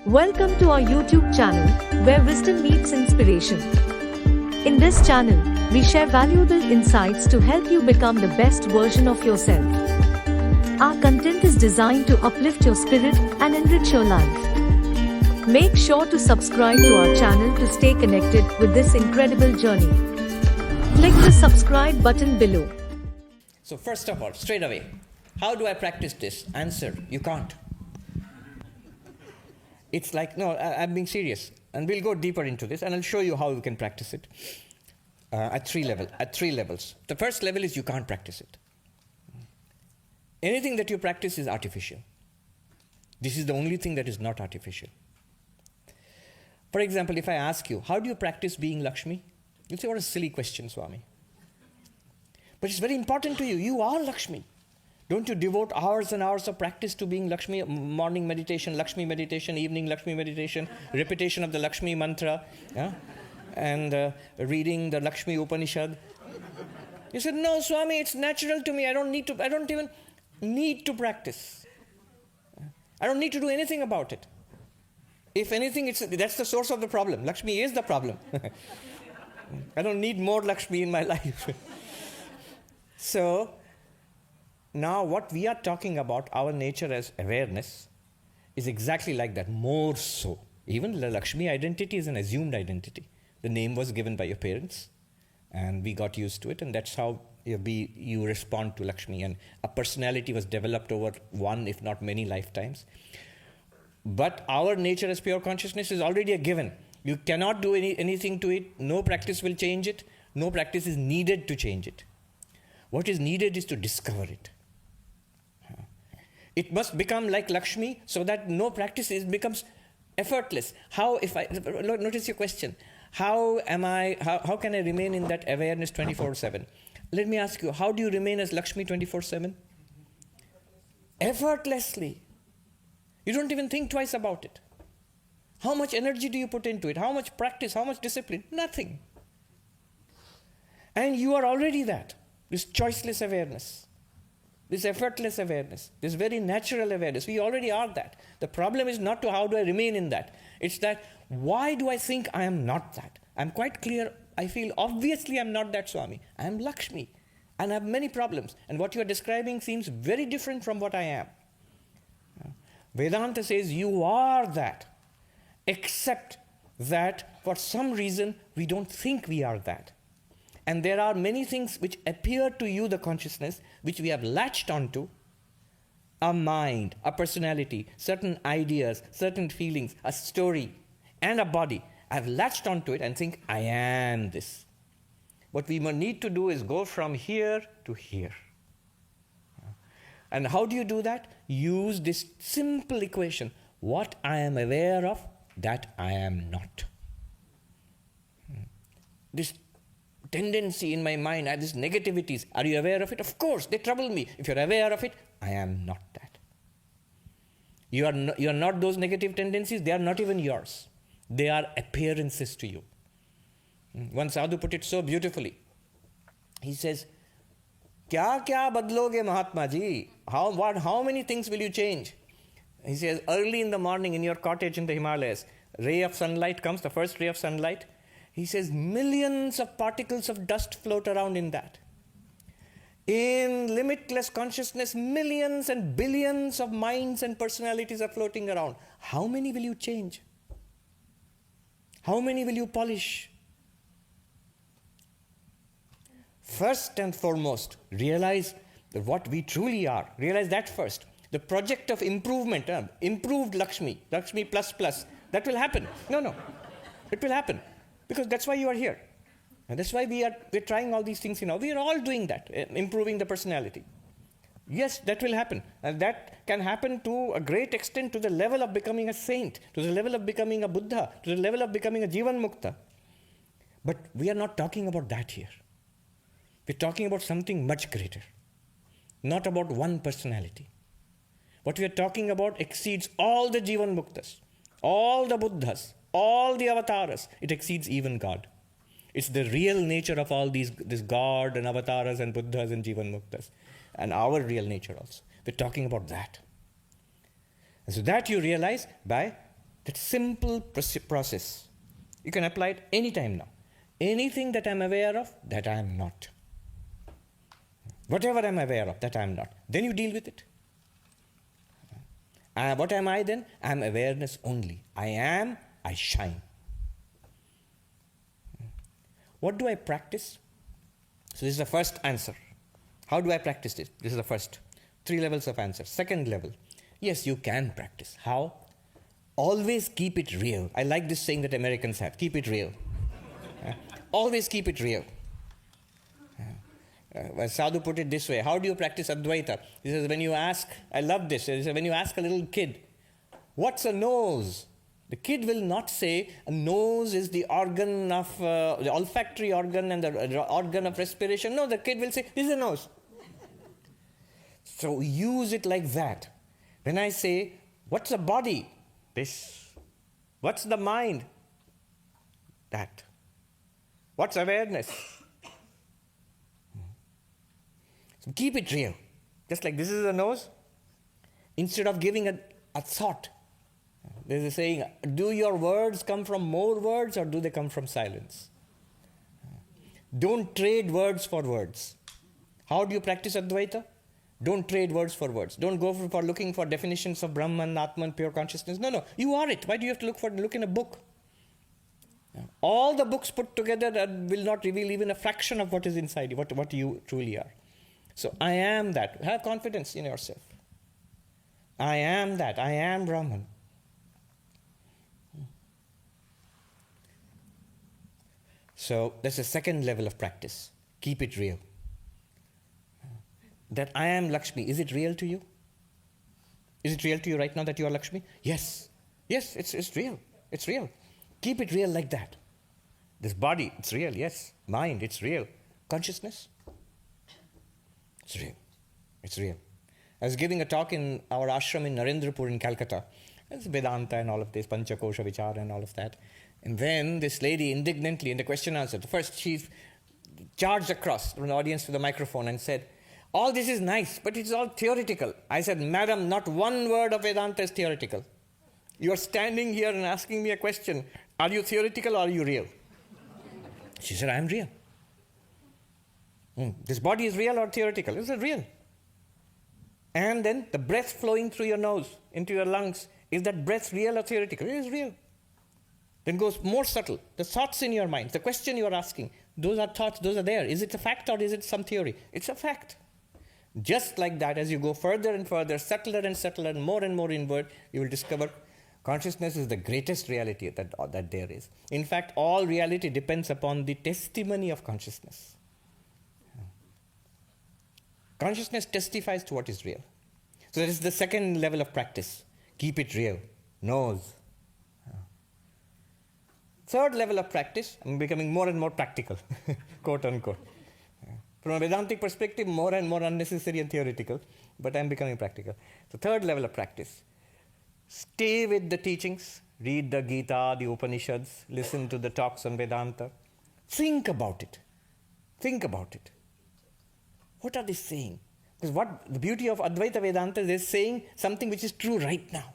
Welcome to our YouTube channel, where wisdom meets inspiration. In this channel, we share valuable insights to help you become the best version of yourself. Our content is designed to uplift your spirit and enrich your life. Make sure to subscribe to our channel to stay connected with this incredible journey. Click the subscribe button below. So first of all, straight away, how do I practice this? Answer, you can't. It's like, no, I'm being serious. And we'll go deeper into this, and I'll show you how you can practice it at three levels. The first level is you can't practice it. Anything that you practice is artificial. This is the only thing that is not artificial. For example, if I ask you, how do you practice being Lakshmi? You'll say, what a silly question, Swami. But it's very important to you. You are Lakshmi. Don't you devote hours and hours of practice to being Lakshmi? Morning meditation, Lakshmi meditation, evening Lakshmi meditation, repetition of the Lakshmi mantra, yeah? And reading the Lakshmi Upanishad. You said, no, Swami, it's natural to me. I don't even need to practice. I don't need to do anything about it. If anything, that's the source of the problem. Lakshmi is the problem. I don't need more Lakshmi in my life. So, now what we are talking about, our nature as awareness, is exactly like that, more so. Even the Lakshmi identity is an assumed identity. The name was given by your parents, and we got used to it, and that's how you respond to Lakshmi. And a personality was developed over one, if not many lifetimes. But our nature as pure consciousness is already a given. You cannot do anything to it. No practice will change it. No practice is needed to change it. What is needed is to discover it. It must become like Lakshmi so that no practice becomes effortless. Notice your question. How can I remain in that awareness 24/7? Let me ask you, how do you remain as Lakshmi 24/7? Effortlessly. You don't even think twice about it. How much energy do you put into it? How much practice? How much discipline? Nothing. And you are already that. This choiceless awareness. This effortless awareness, this very natural awareness, we already are that. The problem is not to how do I remain in that. It's that, why do I think I am not that? I'm quite clear, I feel obviously I'm not that, Swami. I am Lakshmi, and I have many problems. And what you're describing seems very different from what I am. Vedanta says you are that, except that for some reason we don't think we are that. And there are many things which appear to you, the consciousness, which we have latched onto, a mind, a personality, certain ideas, certain feelings, a story, and a body. I've latched onto it and think, I am this. What we need to do is go from here to here. And how do you do that? Use this simple equation. What I am aware of, that I am not. This tendency in my mind, I have these negativities. Are you aware of it? Of course, they trouble me. If you're aware of it, I am not that. You are not those negative tendencies. They are not even yours. They are appearances to you. One sadhu put it so beautifully. He says, "Kya badloge Mahatma ji? How many things will you change?" He says, early in the morning in your cottage in the Himalayas, ray of sunlight comes, the first ray of sunlight. He says millions of particles of dust float around in that. In limitless consciousness, millions and billions of minds and personalities are floating around. How many will you change? How many will you polish? First and foremost, realize that what we truly are. Realize that first. The project of improvement, improved Lakshmi plus, that will happen. No, it will happen. Because that's why you are here. And that's why we're trying all these things. We are all doing that, improving the personality. Yes, that will happen. And that can happen to a great extent to the level of becoming a saint, to the level of becoming a Buddha, to the level of becoming a Jivan Mukta. But we are not talking about that here. We're talking about something much greater. Not about one personality. What we are talking about exceeds all the Jivan Muktas, all the Buddhas, all the avatars. It exceeds even God. It's the real nature of all this God and avatars and Buddhas and Jivan Muktas. And our real nature also. We're talking about that. And so that you realize by That simple process, you can apply it anytime now. Anything that I'm aware of, that I am not. Whatever I'm aware of, that I am not. Then you deal with it. What am I then? I am awareness only. I am, I shine. What do I practice? So this is the first answer. How do I practice this? This is the first. 3 levels of answer. Second level. Yes, you can practice. How? Always keep it real. I like this saying that Americans have. Keep it real. Always keep it real. Sadhu put it this way. How do you practice Advaita? He says, when you ask, I love this. He says, when you ask a little kid, what's a nose? The kid will not say, a nose is the organ of, the olfactory organ and the organ of respiration. No, the kid will say, this is a nose. So use it like that. When I say, what's a body? This. What's the mind? That. What's awareness? So keep it real. Just like this is a nose. Instead of giving a thought. There's a saying, do your words come from more words or do they come from silence? Don't trade words for words. How do you practice Advaita? Don't trade words for words. Don't go for looking for definitions of Brahman, Atman, pure consciousness. No. You are it. Why do you have to look in a book? All the books put together will not reveal even a fraction of what is inside you, what you truly are. So I am that. Have confidence in yourself. I am that. I am Brahman. So that's the second level of practice. Keep it real. That I am Lakshmi, is it real to you? Is it real to you right now that you are Lakshmi? Yes. Yes, it's real. It's real. Keep it real like that. This body, it's real, yes. Mind, it's real. Consciousness, it's real. It's real. I was giving a talk in our ashram in Narendrapur in Kolkata. It's Vedanta and all of this, Panchakosha Vichara and all of that. And then this lady indignantly, in the question answer, first she charged across from the audience to the microphone and said, all this is nice, but it's all theoretical. I said, madam, not one word of Vedanta is theoretical. You are standing here and asking me a question. Are you theoretical or are you real? She said, I am real. This body is real or theoretical? Is it real? And then the breath flowing through your nose into your lungs, is that breath real or theoretical? It is real. Then goes more subtle. The thoughts in your mind, the question you are asking, those are thoughts, those are there. Is it a fact or is it some theory? It's a fact. Just like that, as you go further and further, subtler and subtler, and more inward, you will discover consciousness is the greatest reality that there is. In fact, all reality depends upon the testimony of consciousness. Consciousness testifies to what is real. So that is the second level of practice. Keep it real. Knows. Third level of practice, I'm becoming more and more practical, quote unquote. From a Vedantic perspective, more and more unnecessary and theoretical, but I'm becoming practical. So third level of practice. Stay with the teachings, read the Gita, the Upanishads, listen to the talks on Vedanta. Think about it. Think about it. What are they saying? Because what the beauty of Advaita Vedanta is they're saying something which is true right now.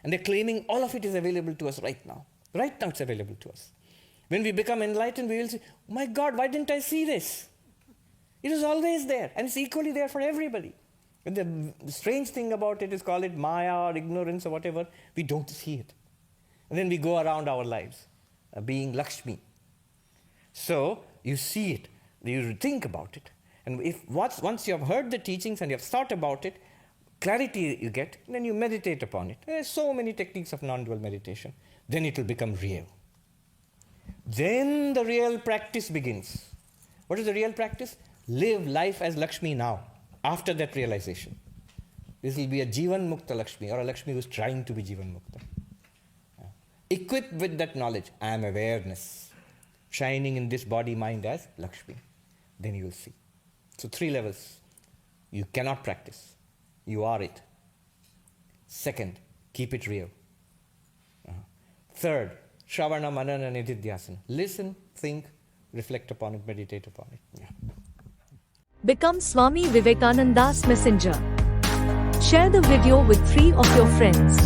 And they're claiming all of it is available to us right now. Right now it's available to us. When we become enlightened, we will say, oh my God, why didn't I see this? It is always there, and it's equally there for everybody. And the strange thing about it is, call it Maya or ignorance or whatever, we don't see it. And then we go around our lives being Lakshmi. So you see it, you think about it. And if once you have heard the teachings and you have thought about it, clarity you get, then you meditate upon it. There are so many techniques of non-dual meditation. Then it will become real. Then the real practice begins. What is the real practice? Live life as Lakshmi now, after that realization. This will be a Jivan Mukta Lakshmi, or a Lakshmi who is trying to be Jivan Mukta. Equipped with that knowledge, I am awareness, shining in this body mind as Lakshmi. Then you will see. So 3 levels. You cannot practice. You are it. Second, keep it real. Third, Shravana, Manana, Nididhyasana. Listen, think, reflect upon it, meditate upon it. Yeah. Become Swami Vivekananda's messenger. Share the video with 3 of your friends.